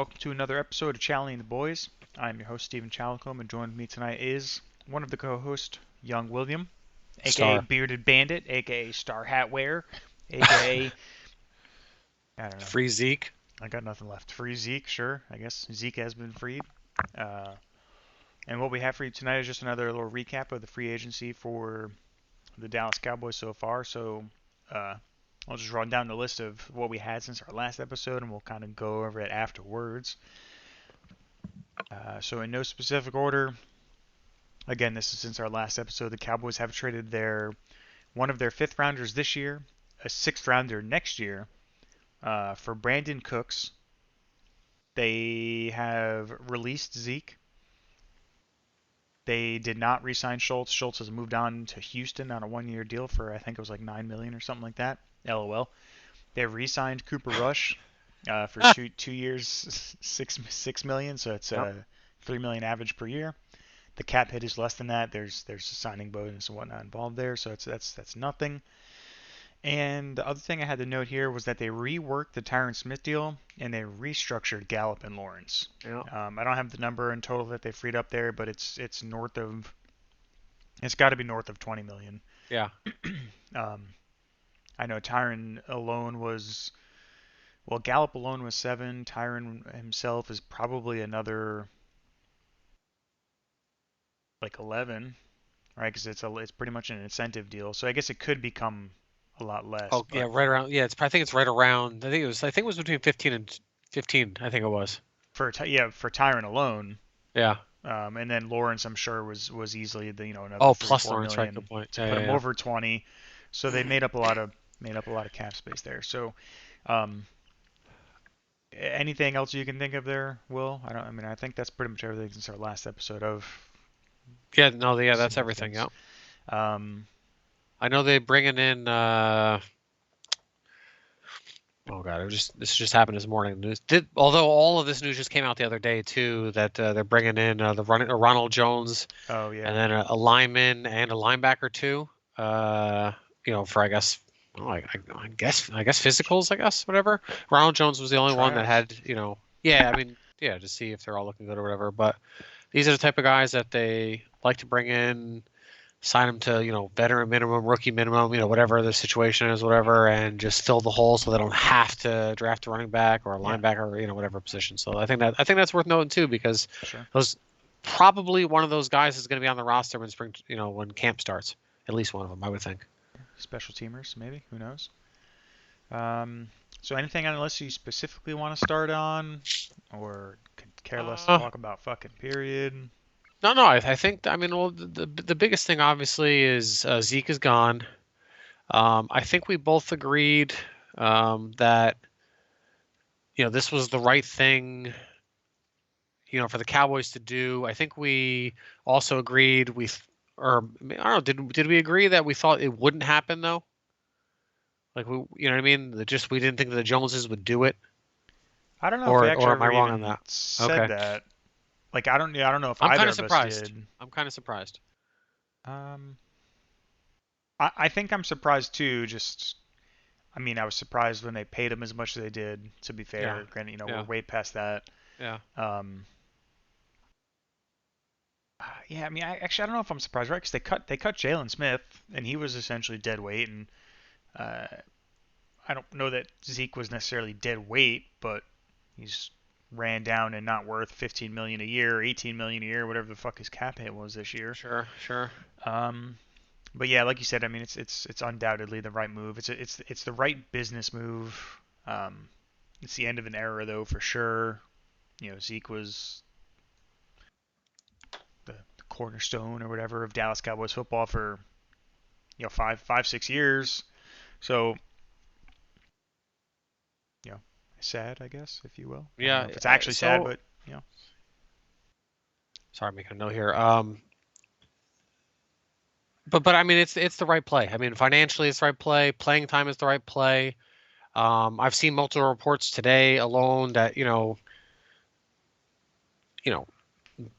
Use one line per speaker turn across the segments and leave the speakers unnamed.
Welcome to another episode of Challenging the Boys. I'm your host, Stephen Chalicombe, and joining me tonight is one of the co-hosts, Young William, aka
Star.
Bearded Bandit, aka Star Hat Wearer, aka I don't know.
Free Zeke.
I got nothing left. Free Zeke, sure. I guess Zeke has been freed. Uh, and what we have for you tonight is just another little recap of the free agency for the Dallas Cowboys so far. So uh, I'll just run down the list of what we had since our last episode, and we'll kind of go over it afterwards. So in no specific order, again, this is since our last episode. The Cowboys have traded one of their fifth rounders this year, a sixth rounder next year, for Brandon Cooks. They have released Zeke. They did not re-sign Schultz. Schultz has moved on to Houston on a one-year deal for I think it was like $9 million or something like that. LOL. They re-signed Cooper Rush for
Ah,
two years, six million. So it's
yep.
$3 million average per year. The cap hit is less than that. There's a signing bonus and whatnot involved there, so that's nothing. And the other thing I had to note here was that they reworked the Tyron Smith deal and they restructured Gallup and Lawrence.
Yep.
I don't have the number in total that they freed up there, but it's got to be north of 20 million.
Yeah.
um, I know Tyron alone Gallup alone was 7. Tyron himself is probably another like 11, right? Because it's pretty much an incentive deal. So I guess it could become a lot less.
Oh, yeah.
But
Right around. Yeah. I think it's right around. I think it was between 15 and 15. I think it was.
for Tyron alone,
Yeah.
and then Lawrence I'm sure was easily another
Oh,
three
plus
four
Lawrence. Right. Good
million
point.
to
Yeah.
put
Yeah.
him
Yeah.
over 20. So they made up a lot of cap space there. So um, anything else you can think of there, Will? I mean I think that's pretty much everything since our last episode of
Yeah. No. Yeah. That's everything.
significance.
Yeah.
Um,
I know they're bringing in. Oh God. This just happened this morning. Although all of this news just came out the other day too, that they're bringing in Ronald Jones
oh
and
yeah,
then a lineman and a linebacker too. Uh, for I guess, well, I guess physicals, I guess whatever. Ronald Jones was the only one that
tryouts.
had, yeah, I mean, yeah, to see if they're all looking good or whatever. But these are the type of guys that they like to bring in, sign them to, veteran minimum, rookie minimum, whatever the situation is, whatever, and just fill the hole so they don't have to draft a running back or a
Yeah,
linebacker or whatever position. So I think that's worth noting too because
sure.
those probably one of those guys is going to be on the roster when when camp starts. At least one of them, I would think.
Special teamers, maybe. Who knows? Um, so anything on the list you specifically want to start on, or could care less to
Uh,
talk about fucking period?
no. I think I mean, well, the biggest thing obviously is Zeke is gone. I think we both agreed that this was the right thing for the Cowboys to do. I think we also agreed or I don't know, did we agree that we thought it wouldn't happen though? Like you know what I mean? Just we didn't think that the Joneses would do it,
I don't know if we
or
actually
am I
ever
wrong on
even
that?
said
Okay,
that. Like I don't know if
I'm kind
either
of
of us
surprised.
did.
I'm kind of surprised.
Um, I think I'm surprised too. I mean, I was surprised when they paid him as much as they did. To be
Yeah,
fair, granted, we're
yeah,
way past that.
yeah.
Um, yeah, I mean, I don't know if I'm surprised, right? Because they cut Jalen Smith, and he was essentially dead weight, and uh, I don't know that Zeke was necessarily dead weight, but he's ran down and not worth 15 million a year, 18 million a year, whatever the fuck his cap hit was this year.
Sure, sure.
Um, but yeah, like you said, I mean, it's undoubtedly the right move. It's the right business move. It's the end of an era though for sure. Zeke was the cornerstone or whatever of Dallas Cowboys football for 6 years. So sad, I guess, if you will. I don't know
Yeah.
if it's actually sad,
So
but you know,
sorry, I'm making a note here. But I mean, it's the right play. I mean, financially, it's the right play. Playing time is the right play. I've seen multiple reports today alone that you know,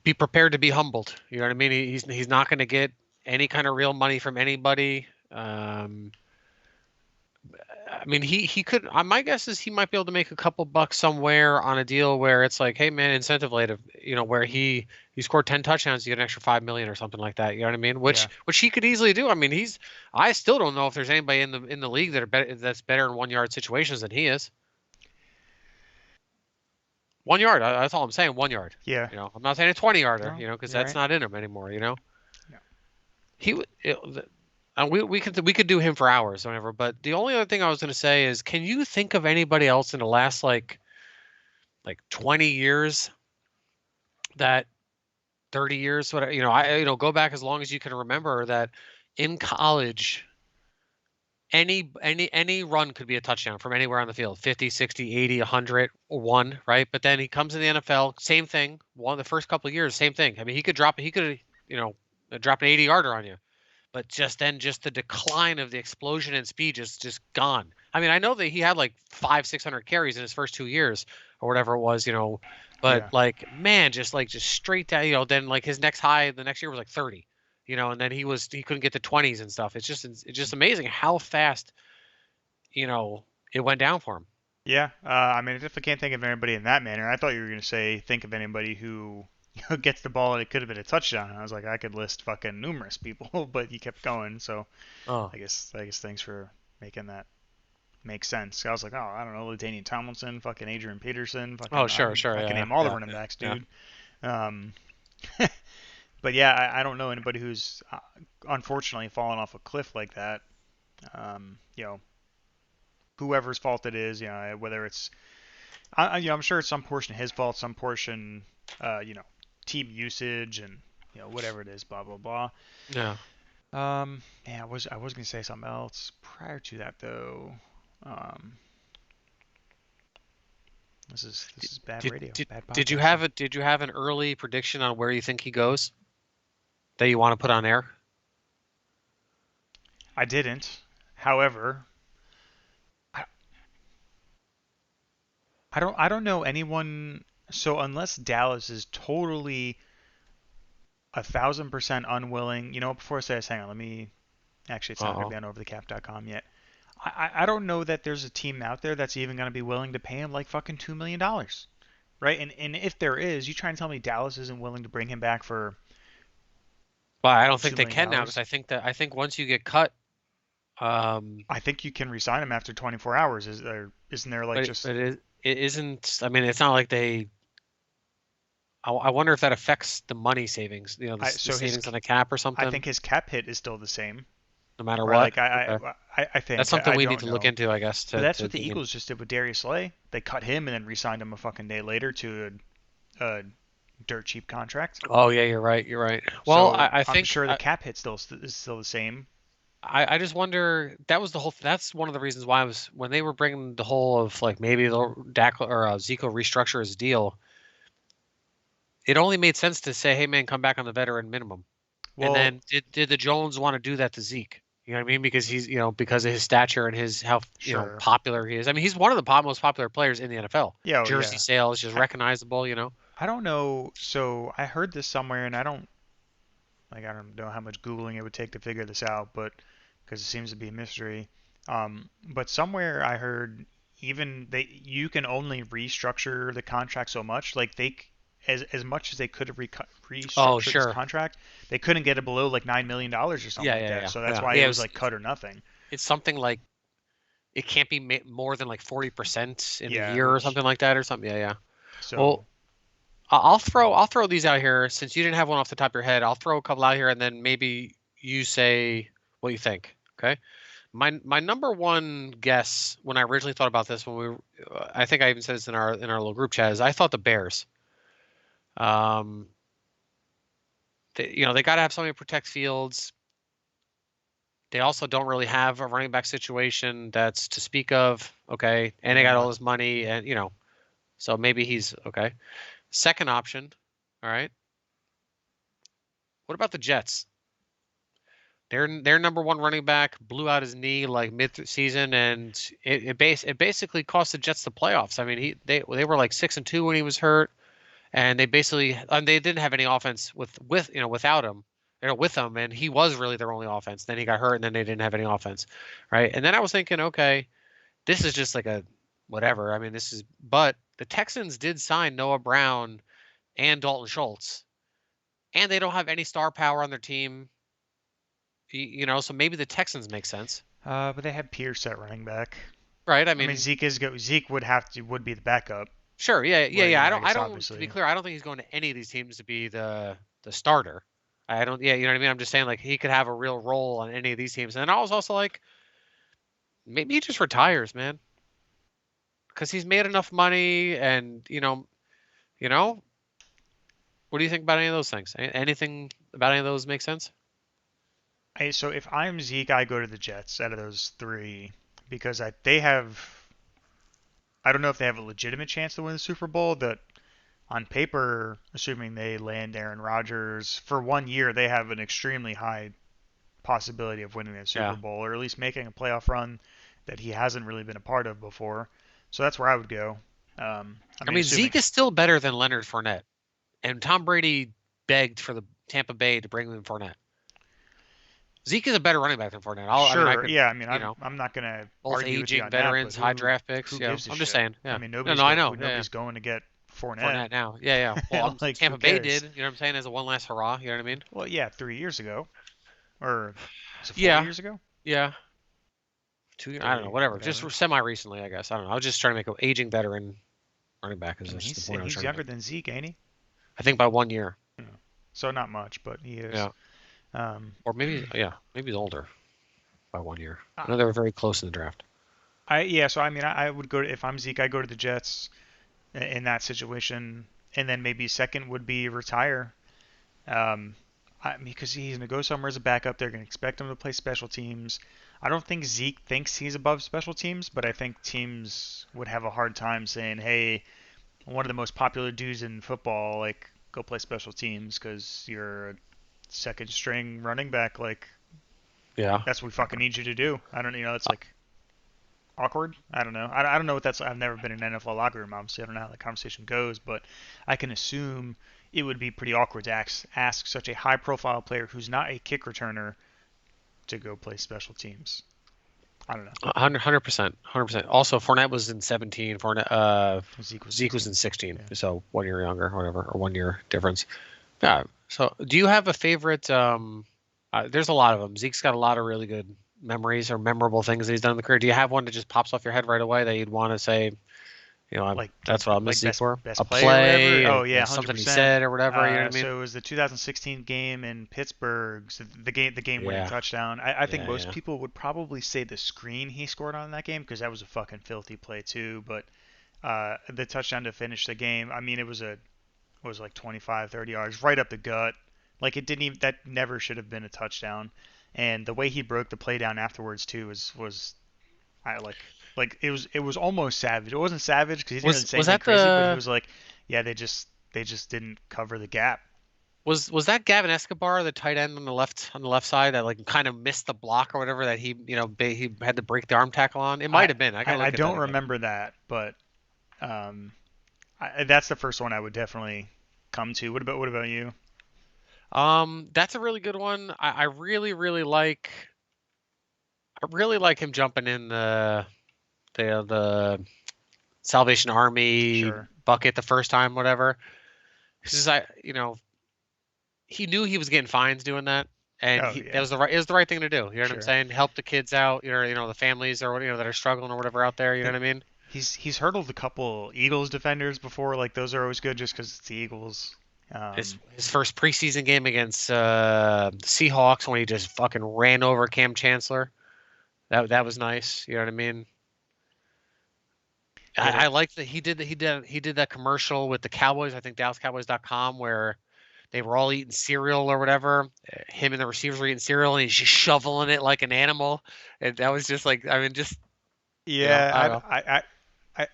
be prepared to be humbled. You know what I mean? He's not going to get any kind of real money from anybody. I mean, he could. My guess is he might be able to make a couple bucks somewhere on a deal where it's like, hey man, incentive later, where he scored 10 touchdowns, you get an extra 5 million or something like that. You know what I mean?
Yeah.
Which he could easily do. I mean, I still don't know if there's anybody in the league that's better in 1 yard situations than he is. 1 yard. That's all I'm saying. 1 yard.
Yeah.
I'm not saying a 20 yarder.
No,
Because
you're
that's
right.
not in him anymore.
No.
He would. And we could do him for hours, or whatever. But the only other thing I was going to say is, can you think of anybody else in the last like 20 years that 30 years, whatever, go back as long as you can remember that in college, any run could be a touchdown from anywhere on the field, 50, 60, 80, 100, or one, right? But then he comes in the NFL, same thing. One of the first couple of years, same thing. I mean, he could, drop an 80-yarder on you. But just the decline of the explosion in speed just gone. I mean, I know that he had like 500-600 carries in his first 2 years or whatever it was, but
Yeah.
like man, just straight down, then like his next high the next year was like 30, and then he couldn't get to 20s and stuff. It's just amazing how fast, it went down for him.
Yeah. I mean, I definitely can't think of anybody in that manner. I thought you were gonna say think of anybody who gets the ball and it could have been a touchdown. I was like, I could list fucking numerous people, but you kept going. So
Oh,
I guess thanks for making that make sense. I was like, oh, I don't know, Latainian Tomlinson, fucking Adrian Peterson,
oh,
fucking
sure, sure,
I can
yeah,
name all the
yeah,
running
yeah,
backs,
yeah.
dude. Um, but yeah, I don't know anybody who's unfortunately fallen off a cliff like that. You know, whoever's fault it is, whether it's, I'm sure it's some portion his fault, some portion, team usage and whatever it is, blah blah blah.
Yeah.
Yeah, I was gonna say something else prior to that though. Um, this is bad
Did
radio,
did
bad
did you
podcasting.
have it? Did you have an early prediction on where you think he goes that you want to put on air?
I didn't. However, I, I don't know anyone. So unless Dallas is totally 1,000% unwilling, before I say this, hang on, let me. Actually, it's not going to
Uh-oh.
be on overthecap.com yet. I don't know that there's a team out there that's even going to be willing to pay him like fucking $2 million, right? And if there is, you try and tell me Dallas isn't willing to bring him back for
Well, I don't think
two
they
million
can now because
dollars.
I think once you get cut, um,
I think you can resign him after 24 hours. Isn't there like just?
but it isn't. I mean, it's not like they. I wonder if that affects the money savings. The
So his
savings on the cap or
I
something.
think his cap hit is still the same,
No matter
right?
what.
Like I
Okay,
I, I
that's
think
something
I
we need
don't
to look
know,
into, I guess,
but that's
to
what the
dig in.
Eagles just did with Darius Slay. They cut him and then re-signed him a fucking day later to a dirt cheap contract.
Oh yeah, you're right. You're right. Well,
So
I
I'm
think
sure the cap hit is still the same.
I just wonder that was the whole. That's one of the reasons why I was when they were bringing the whole of like maybe the Dak or Zico restructure his deal. It only made sense to say, "Hey man, come back on the veteran minimum." And
Well,
then did the Jones want to do that to Zeke? You know what I mean? Because he's because of his stature and his how
sure.
popular he is. I mean, he's one of the most popular players in the NFL.
Yeah, oh,
Jersey
yeah.
sales, just
I
recognizable.
I don't know. So I heard this somewhere, and I don't know how much googling it would take to figure this out, but because it seems to be a mystery. But somewhere I heard even they you can only restructure the contract so much. Like as much as they could have
Oh,
restructured his
sure.
contract, they couldn't get it below like $9 million or something
Yeah,
like
yeah,
that.
yeah,
So that's
yeah.
why it
Yeah,
was like cut or nothing.
it's something like it can't be more than like 40% in a
Yeah,
year or
which
something like that or something. Yeah, yeah.
so
Well, I'll throw these out here since you didn't have one off the top of your head. I'll throw a couple out here and then maybe you say what you think. Okay. My number one guess when I originally thought about this when I think I even said this in our little group chat is I thought the Bears. Um, they got to have somebody to protect Fields. They also don't really have a running back situation that's to speak of. Okay, and they got
yeah.
all this money, and so maybe he's okay. Second option. All right. What about the Jets? Their number one running back blew out his knee like mid-season, and it basically cost the Jets the playoffs. I mean, they were like 6-2 when he was hurt, and they didn't have any offense without him, with him, and he was really their only offense. Then he got hurt, and then they didn't have any offense, right? And then I was thinking, okay, This is just like a whatever. I mean, this is but the Texans did sign Noah Brown and Dalton Schultz, and they don't have any star power on their team. So maybe the Texans make sense,
But they have Pierce at running back.
right? I
I mean,
mean,
Zeke would be the backup,
sure, yeah, yeah,
but
yeah.
I
I
guess
don't. To be
obviously.
clear, I don't think he's going to any of these teams to be the starter. I don't. Yeah, you know what I mean. I'm just saying like he could have a real role on any of these teams. And I was also like, maybe he just retires, man, because he's made enough money, and you know. What do you think about any of those things? Anything about any of those make sense?
So if I'm Zeke, I go to the Jets out of those three because they have. I don't know if they have a legitimate chance to win the Super Bowl. That on paper, assuming they land Aaron Rodgers for 1 year, they have an extremely high possibility of winning the Super
Yeah.
Bowl or at least making a playoff run that he hasn't really been a part of before. So that's where I would go. I
I
mean,
mean,
assuming
Zeke is still better than Leonard Fournette, and Tom Brady begged for the Tampa Bay to bring him Fournette. Zeke is a better running back than Fournette. I mean, I
sure,
could,
yeah. I mean,
you know,
I'm not gonna
both
argue with you
aging
on that, but
veterans, high draft
who
picks. Yeah,
gives a
I'm just
shit?
saying.
I
Yeah.
mean,
No, I know. Yeah, yeah.
nobody's going to get Fournette.
Fournette now. Yeah, yeah. Well,
Like, who
Tampa Bay did.
cares?
You know what I'm saying? As a one last hurrah. You know what I mean?
Well, yeah, 3 years ago, or was it four
Yeah.
years ago?
Yeah. 2 years. I don't know.
Three,
Whatever. Just
whatever.
semi recently, I guess. I don't know. I was just trying to make an aging veteran running back. Is
I mean,
just the point I was
he's
trying to
younger
make.
than Zeke, ain't he?
I think by 1 year.
Yeah. So not much, but he is.
Yeah.
Um,
Or maybe, yeah, maybe he's older by 1 year.
I,
I know they were very close in the draft.
yeah. So I mean, I would go to, if I'm Zeke, I go to the Jets in that situation, and then maybe second would be retire. Um, because he's going to go somewhere as a backup. They're going to expect him to play special teams. I don't think Zeke thinks he's above special teams, but I think teams would have a hard time saying, "Hey, one of the most popular dudes in football, like go play special teams because you're a second string running back. Like
Yeah.
that's what we fucking need you to do." I don't, it's like awkward. I don't know. I don't know what that's. I've never been in an NFL locker room, obviously. I don't know how the conversation goes, but I can assume it would be pretty awkward to ask such a high-profile player who's not a kick returner to go play special teams. I don't know.
100%. 100%. Also, Fournette was in 17.
Zeke was
Zeke was
16.
in 16.
Yeah.
So 1 year younger, or whatever, or 1 year difference. Yeah. So do you have a favorite? There's a lot of them. Zeke's got a lot of really good memories or memorable things that he's done in the career. Do you have one that just pops off your head right away that you'd want to say, that's what I'll miss Zeke for?
Best
A
play or whatever.
play,
Oh yeah,
something he
100%.
said or whatever. You know what I mean?
So it was the 2016 game in Pittsburgh, so the game winning
Yeah.
touchdown. I think
Yeah.
most
Yeah.
people would probably say the screen he scored on that game because that was a fucking filthy play too. But the touchdown to finish the game, I mean, it was like 25, 30 yards right up the gut. Like it didn't even that never should have been a touchdown. And the way he broke the play down afterwards too was I like it was almost savage. It wasn't savage because he didn't really say
Was
anything
that
crazy, but he
the
was like, yeah, they just didn't cover the gap.
Was that Gavin Escobar, the tight end on the left side that like kind of missed the block or whatever that he had to break the arm tackle on? It might have been. I gotta
I
look at that
don't
again.
remember that, but um, that's the first one I would definitely come to. What about you?
That's a really good one. I really like him jumping in the Salvation Army
Sure.
bucket the first time, whatever. Because he knew he was getting fines doing that, and
Oh
he that
yeah,
was it was the right thing to do. You know what I'm
sure.
saying? Help the kids out. The families or that are struggling or whatever out there. You know
And
what I mean?
he's hurdled a couple Eagles defenders before. Like those are always good just because it's the Eagles.
His first preseason game against the Seahawks when he just fucking ran over Cam Chancellor. That was nice. You know what I mean?
Yeah,
I like that he did that commercial with the Cowboys. I think DallasCowboys.com where they were all eating cereal or whatever. Him and the receivers were eating cereal, and he's just shoveling it like an animal. And that was just like, I mean, just I don't know.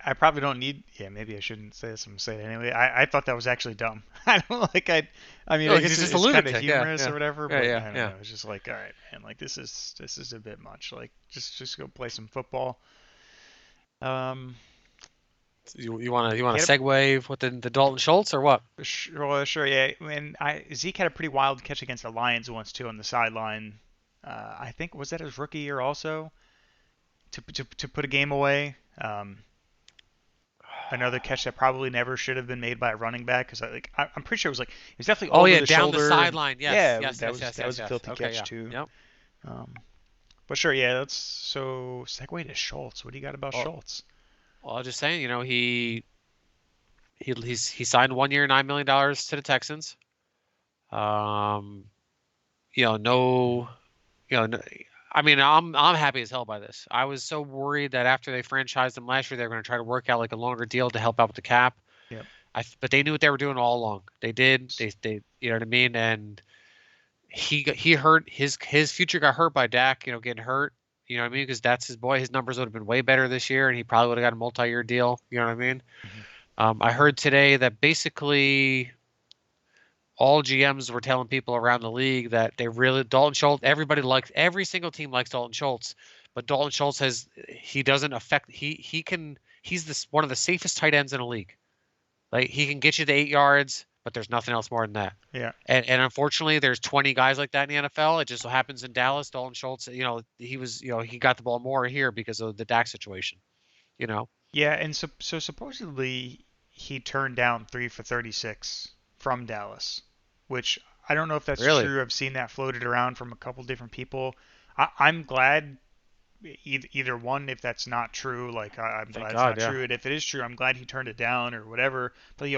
I probably don't need. Yeah, maybe I shouldn't say this. I'm gonna say it anyway. I thought that was actually dumb. I don't like. I mean, I
No,
guess
he's just a
it's kind of
lunatic. Yeah,
humorous or
yeah,
whatever,
yeah,
but
yeah,
I don't
yeah.
know. It's just like, all right, man. Like this is a bit much. Like just go play some football. Um,
You want
he
to
had
segue with the Dalton Schultz or what?
sure, yeah. When I Zeke had a pretty wild catch against the Lions once too on the sideline. I think was that his rookie year also. to put a game away. Another catch that probably never should have been made by a running back because I'm pretty sure it was definitely
Oh
over
yeah,
the
down the
shoulder.
sideline. Yes,
Yeah,
yes, yes, yes,
that
yes,
was a
yes.
filthy
Okay,
catch
yeah.
too.
Yep.
Um, but sure, yeah. Let's so segue to Schultz. What do you got about
Well,
Schultz?
well, I was just saying, he signed 1 year, $9 million to the Texans. Um, no, no, I mean, I'm happy as hell by this. I was so worried that after they franchised him last year, they were going to try to work out like a longer deal to help out with the cap.
Yep.
But they knew what they were doing all along. They did. They, you know what I mean? And he hurt his future got hurt by Dak. Getting hurt. You know what I mean? Because that's his boy. His numbers would have been way better this year, and he probably would have got a multi-year deal. You know what I mean?
Hmm.
I heard today that basically all GMs were telling people around the league that they really Dalton Schultz. Every single team likes Dalton Schultz, but Dalton Schultz he doesn't affect he's this one of the safest tight ends in the league. Like he can get you to 8 yards, but there's nothing else more than that.
Yeah.
And unfortunately, there's 20 guys like that in the NFL. It just so happens in Dallas, Dalton Schultz, he got the ball more here because of the Dak situation. You know,
Yeah, and so supposedly he turned down 3 for 36 from Dallas, which I don't know if that's
really,
true. I've seen that floated around from a couple different people. I'm glad either one, if that's not true, I'm
thank
glad it's
God,
not
yeah,
true, and if it is true, I'm glad he turned it down or whatever. But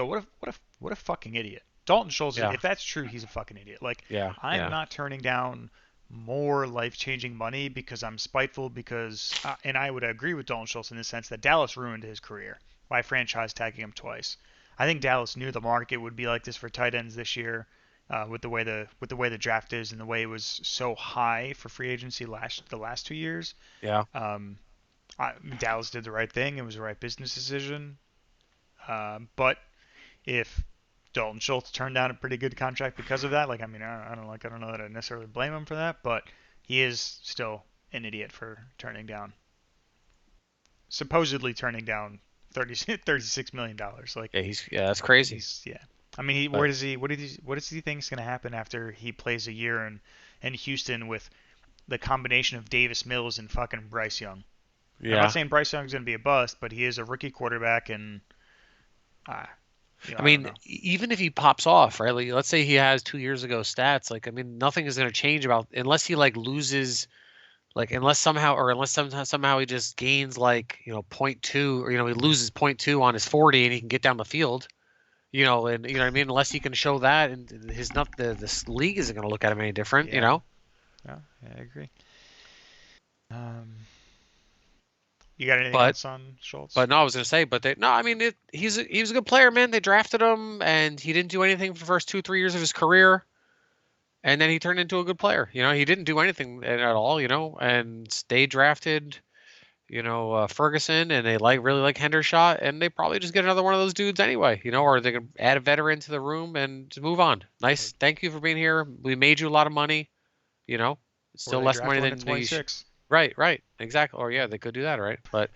what a fucking idiot. Dalton Schultz,
yeah,
if that's true, he's a fucking idiot.
yeah,
I'm
yeah,
not turning down more life-changing money because I'm spiteful because and I would agree with Dalton Schultz in the sense that Dallas ruined his career by franchise tagging him twice. I think Dallas knew the market would be like this for tight ends this year. With the way the draft is and the way it was so high for free agency the last 2 years,
yeah.
um, Dallas did the right thing. It was the right business decision. But if Dalton Schultz turned down a pretty good contract because of that, I don't know that I necessarily blame him for that, but he is still an idiot for supposedly turning down 30, $36 million.
Yeah, that's crazy.
Yeah. I mean,
But
what does he think is going to happen after he plays a year in Houston with the combination of Davis Mills and fucking Bryce Young? And I'm not
yeah,
saying Bryce Young's going to be a bust, but he is a rookie quarterback, and uh,
I
I don't
mean,
know.
even if he pops off, right? Like, let's say he has 2 years ago stats. Like, I mean, nothing is going to change about unless he like loses, like unless somehow he just gains like point two, or he loses point two on his 40 and he can get down the field. And you know what I mean. Unless he can show that, and his not the this league isn't going to look at him any different.
Yeah, yeah, yeah, I agree. Um, you got anything
But
else on Schultz?
But no, I was gonna say, but they no, I mean he was a good player, man. They drafted him, and he didn't do anything for the first 2 3 years of his career, and then he turned into a good player. He didn't do anything at all, and they drafted, Ferguson, and they really like Hendershot, and they probably just get another one of those dudes anyway, or they can add a veteran to the room and just move on.
Or,
Nice, thank you for being here. We made you a lot of money, you know,
or
still
they
less
draft
money
one at
than you.
26.
Right, right, exactly. Or yeah, they could do that, right? But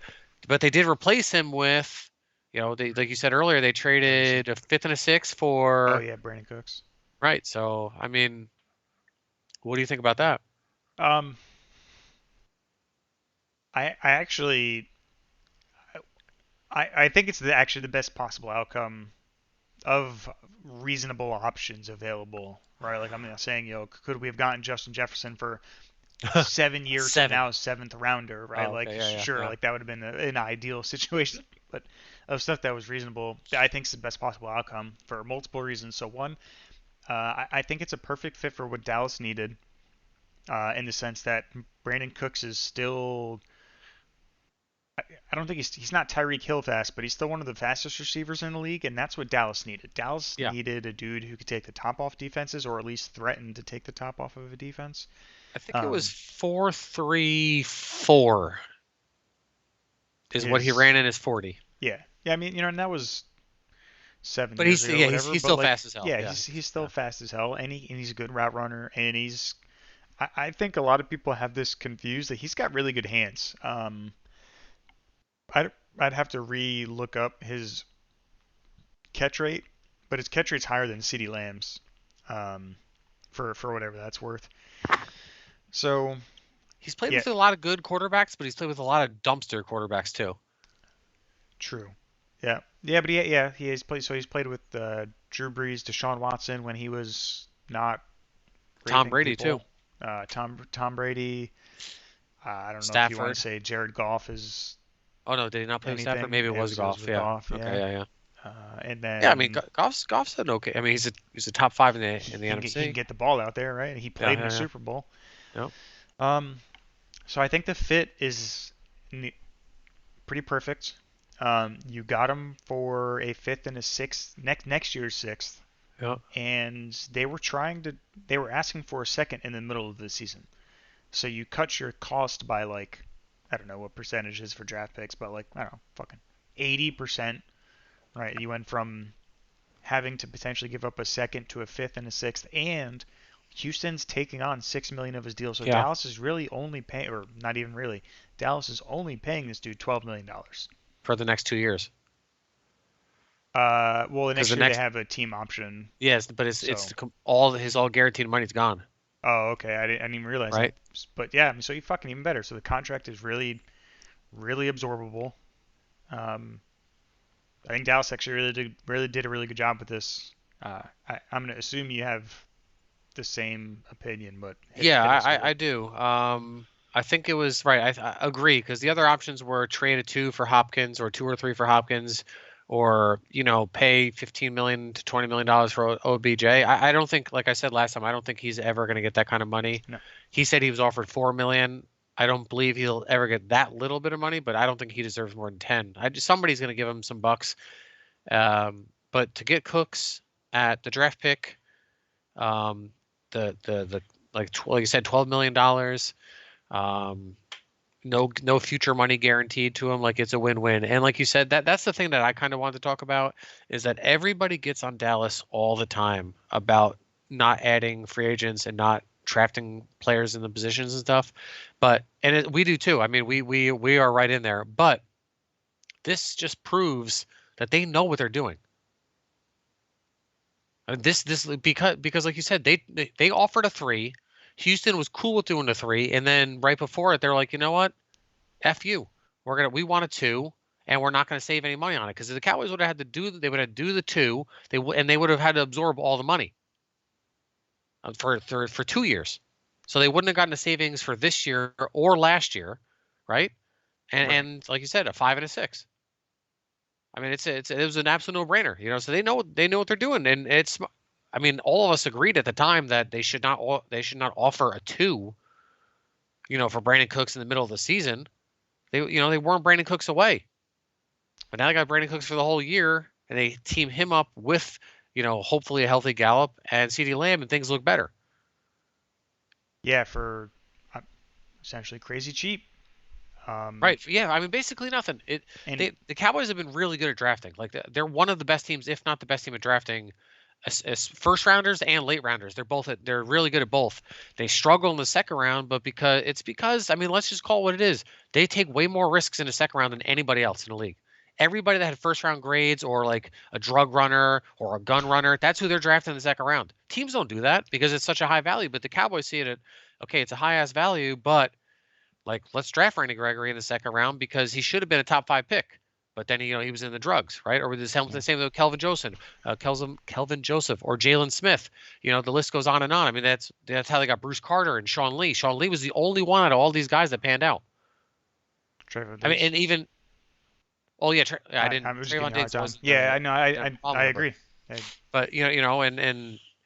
they did replace him with, they like you said earlier, they
Free agent.
traded a fifth and a sixth
Oh
for
yeah, Brandon Cooks.
right. So I mean, what do you think about that?
Um, I actually I think it's actually the best possible outcome of reasonable options available, right? Like I'm not saying, could we have gotten Justin Jefferson for 7 years from
Seven.
now, seventh rounder, right?
Oh, okay, yeah, yeah,
Sure,
yeah,
like that would have been an ideal situation, but of stuff that was reasonable, I think it's the best possible outcome for multiple reasons. So one, I think it's a perfect fit for what Dallas needed, in the sense that Brandon Cooks is still. I don't think he's not Tyreek Hill fast, but he's still one of the fastest receivers in the league, and that's what Dallas needed. Dallas
yeah.
needed a dude who could take the top off defenses, or at least threaten to take the top off of a defense.
I think it was
Um,
4-3-4 is what he
his
ran in his 40.
Yeah, yeah. I mean, and that was seven
But
years ago, whatever.
he's
But
still fast as hell.
yeah,
Yeah,
he's still
yeah,
fast as hell, and he's a good route runner, and I think a lot of people have this confused that he's got really good hands. I'd have to re-look up his catch rate, but his catch rate's higher than CeeDee Lamb's, um, for whatever that's worth. So
He's played
Yeah,
with a lot of good quarterbacks, but he's played with a lot of dumpster quarterbacks too.
true. Yeah, yeah, but yeah, he has played. So he's played with Drew Brees, Deshaun Watson when he was not
Tom
raping
Brady too.
people. Tom Brady. I don't know if you want to
Stafford.
say Jared Goff is
Oh no, did he not play with Stafford?
anything.
Maybe it was
It was
Goff.
with
Yeah.
Goff,
Okay.
yeah.
Yeah. Yeah.
And
Yeah. I mean,
then
Goff's an okay. I mean, he's a top five in the
he can
NFC.
get the ball out there, right? He
Yeah.
played in a
Yeah. Yeah.
Super Bowl.
Yeah.
Um, so I think the fit is pretty perfect. You got him for a fifth and a sixth next year's sixth,
Yeah.
and they were asking for a second in the middle of the season. So you cut your cost by like I don't know what percentage is for draft picks, but like I don't know, fucking 80%, right? You went from having to potentially give up a second to a fifth and a sixth, and Houston's taking on 6 million of his deal, so
Yeah.
Dallas is really only paying, or not even really, Dallas is only paying this dude $12 million.
For the next 2 years,
Well, the
because
next
the
year they
next
have a team option,
yes, but it's
so
all guaranteed money's gone,
oh okay, I didn't even realize that.
right?
But yeah, I mean, so you fucking even better. So the contract is really absorbable. Um, I think Dallas actually really did a really good job with this. I'm gonna assume you have the same opinion, but
Yeah,
hit us with
I
it.
do. I think it was right. I agree because the other options were trade a two for Hopkins or two or three for Hopkins, or pay 15 million to $20 million for OBJ. I don't think, like I said last time, I don't think he's ever going to get that kind of money.
No,
He said he was offered 4 million. I don't believe he'll ever get that little bit of money, but I don't think he deserves more than 10. Somebody's going to give him some bucks. But to get Cooks at the draft pick, um, the like you said, $12 million. Um, no future money guaranteed to him. Like it's a win-win. And like you said, that's the thing that I kind of wanted to talk about is that everybody gets on Dallas all the time about not adding free agents and not drafting players in the positions and stuff. We do too. I mean, we are right in there. But this just proves that they know what they're doing. This because like you said, they offered a three. Houston was cool with doing a three, and then right before it, they're like, you know what? F you. We want a two, and we're not gonna save any money on it because the Cowboys would have had to they would have do the two. They would have had to absorb all the money for 2 years, so they wouldn't have gotten the savings for this year or last year, right? And
right.
and like you said, a five and a six. I mean, it was an absolute no-brainer, So they know what they're doing, and it's. I mean, all of us agreed at the time that they should not offer a two, for Brandon Cooks in the middle of the season. They weren't Brandon Cooks away, but now they got Brandon Cooks for the whole year, and they team him up with, hopefully a healthy Gallup and CeeDee Lamb, and things look better.
Yeah, for uh, essentially crazy cheap. Um,
Right? Yeah. I mean, basically nothing.
and
The Cowboys have been really good at drafting. Like they're one of the best teams, if not the best team at drafting as first rounders and late rounders. They're really good at both. They struggle in the second round, but because I mean, let's just call it what it is. They take way more risks in the second round than anybody else in the league. Everybody that had first round grades or like a drug runner or a gun runner, that's who they're drafting in the second round. Teams don't do that because it's such a high value, but the Cowboys see it at okay, it's a high ass value, but like let's draft Randy Gregory in the second round because he should have been a top five pick. But then he was in the drugs, right? Or with the
yeah,
same with Kelvin Joseph, or Jalen Smith. The list goes on and on. I mean, that's how they got Bruce Carter and Sean Lee. Sean Lee was the only one out of all these guys that panned out.
Trevor
I mean,
Diggs.
and even yeah, I
I
didn't.
was just giving
Trayvon
you a hard
Diggs
time.
wasn't
Yeah,
a
I know.
didn't have a
I
problem with it,
agree. I,
but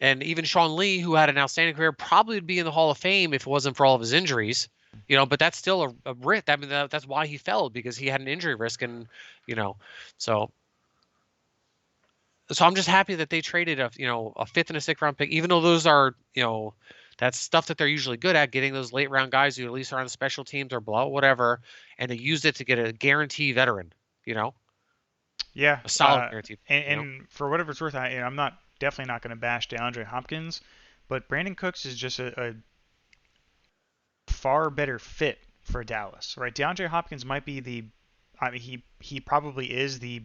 and even Sean Lee, who had an outstanding career, probably would be in the Hall of Fame if it wasn't for all of his injuries. But that's still a risk. I mean, that's why he fell because he had an injury risk, and you know, so I'm just happy that they traded a fifth and a sixth round pick, even though those are that's stuff that they're usually good at, getting those late round guys who at least are on the special teams or blah whatever, and they used it to get a guarantee veteran, you know,
yeah,
a solid guarantee,
and for whatever it's worth, I'm not definitely not going to bash DeAndre Hopkins, but Brandon Cooks is just a far better fit for Dallas, right? DeAndre Hopkins might be I mean, he probably is the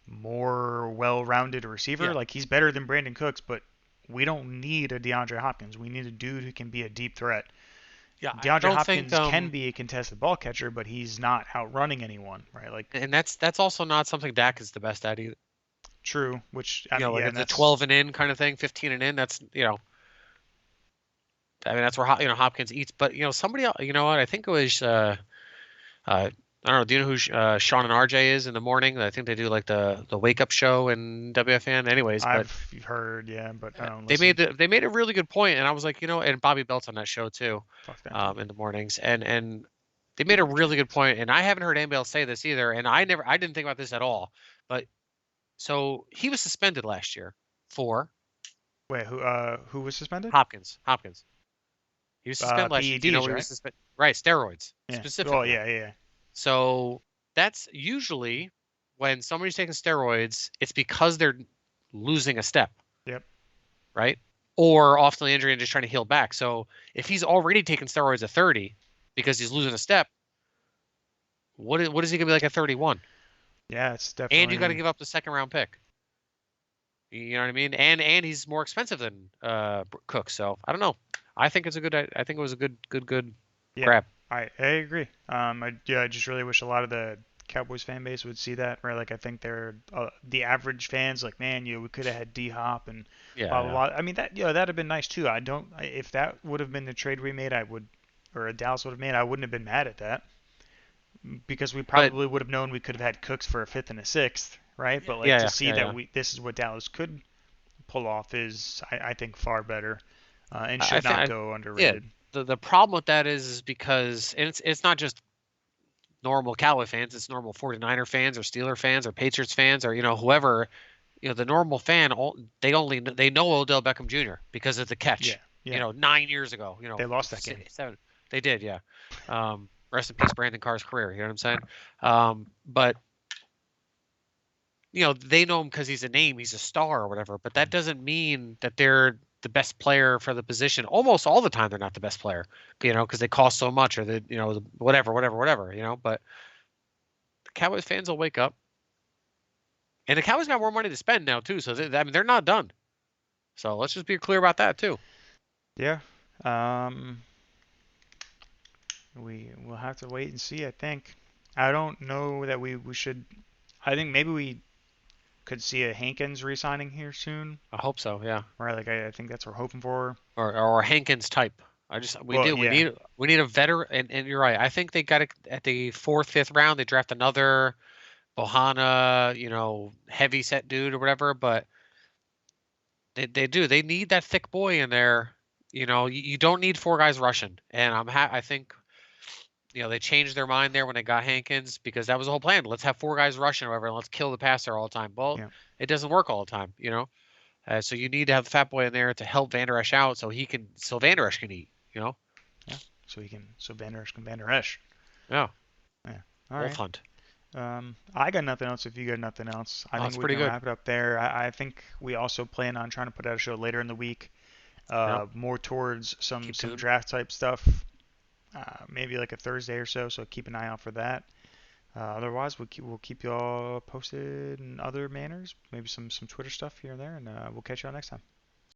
more well-rounded receiver.
Yeah.
Like he's better than Brandon Cooks, but we don't need a DeAndre Hopkins. We need a dude who can be a deep threat.
Yeah, I
DeAndre
don't think
Hopkins can be a contested ball catcher, but he's not outrunning anyone, right? Like,
and that's also not something Dak is the best at either.
true. Which I
You know,
mean,
like
yeah, and
it's a
that's
12 and in kind of thing, 15 and in. That's I mean, that's where Hopkins eats. But somebody else. You know what? I think it was. I don't know. Do you know who Sean and RJ is in the morning? I think they do like the wake up show in WFN. Anyways, but
I've heard, yeah, but I don't
they
listen.
made a really good point, and I was like, and Bobby Belt's on that show too,
Fuck them too.
in the mornings, and they made a
Ooh,
really good
Jags.
point, and I haven't heard anybody else say this either, and I didn't think about this at all, but so he was suspended last year for
Wait, who was suspended?
Hopkins. He was suspended last year. Do you know
PEDs,
what he was
right?
suspended? Right, steroids
Yeah. Oh,
specifically.
yeah, yeah, yeah.
So that's usually when somebody's taking steroids, it's because they're losing a step,
Yep.
right? Or off the injury and just trying to heal back. So if he's already taking steroids at 30 because he's losing a step, what is he gonna be like at 31?
Yeah, it's
And you got to
definitely.
give up the second round pick. You know what I mean? And he's more expensive than Cook. So I don't know. I think it was a good
Yeah,
grab.
I agree. I just really wish a lot of the Cowboys fan base would see that, right? Like, I think they're the average fans, like, man, we could have had D Hop and
Yeah,
blah blah
yeah.
blah. I mean, that'd have been nice too. If that would have been the trade we made, I would, or Dallas would have made, I wouldn't have been mad at that because we
But
probably would have known we could have had Cooks for a fifth and a sixth, right? But like
yeah,
to
yeah,
see
yeah,
that
yeah.
we this is what Dallas could pull off is, I think, far better, and
I
should
think
not go
yeah.
underrated.
The problem with that is because and it's not just normal Cowboy fans, it's normal 49er fans or Steeler fans or Patriots fans or whoever, the normal fan they know Odell Beckham Jr. because of the
Yeah,
catch,
yeah.
9 years ago,
They lost that game.
7. They did, yeah. Rest in peace, Brandon Carr's career. You know what I'm saying? But they know him because he's a name, he's a star or whatever. But that doesn't mean that they're the best player for the position. Almost all the time, they're not the best player, because they cost so much or whatever. But the Cowboys fans will wake up, and the Cowboys got more money to spend now too. So I mean, they're not done. So let's just be clear about that too.
Yeah. Um, we will have to wait and see, I think. I don't know that we should. I think maybe we could see a Hankins re-signing here soon,
I hope so, yeah.
right? Like, I think that's what we're hoping for.
Or Hankins type. We
Well,
do. We
yeah,
need a veteran, and you're right. I think they got it at the fourth, fifth round. They draft another Bohana, heavy set dude or whatever. But they do. They need that thick boy in there. You don't need four guys rushing. And I think they changed their mind there when they got Hankins because that was the whole plan. Let's have four guys rushing or whatever, and let's kill the passer all the time. Well,
yeah,
it doesn't work all the time. So you need to have the fat boy in there to help Van Der Esch out so Van Der Esch can eat.
yeah. So Van Der Esch can Van Der Esch.
Yeah,
Yeah. All
Wolf
right.
Hunt.
I got nothing else. If you got nothing else, I
Oh,
think
that's
we
pretty
can
good.
wrap it up there. I think we also plan on trying to put out a show later in the week,
Yep.
more towards some
Keep
some
tuned.
draft type stuff. Maybe like a Thursday or so. So keep an eye out for that. Otherwise, we'll keep you all posted in other manners. Maybe some Twitter stuff here and there, and we'll catch you all next time.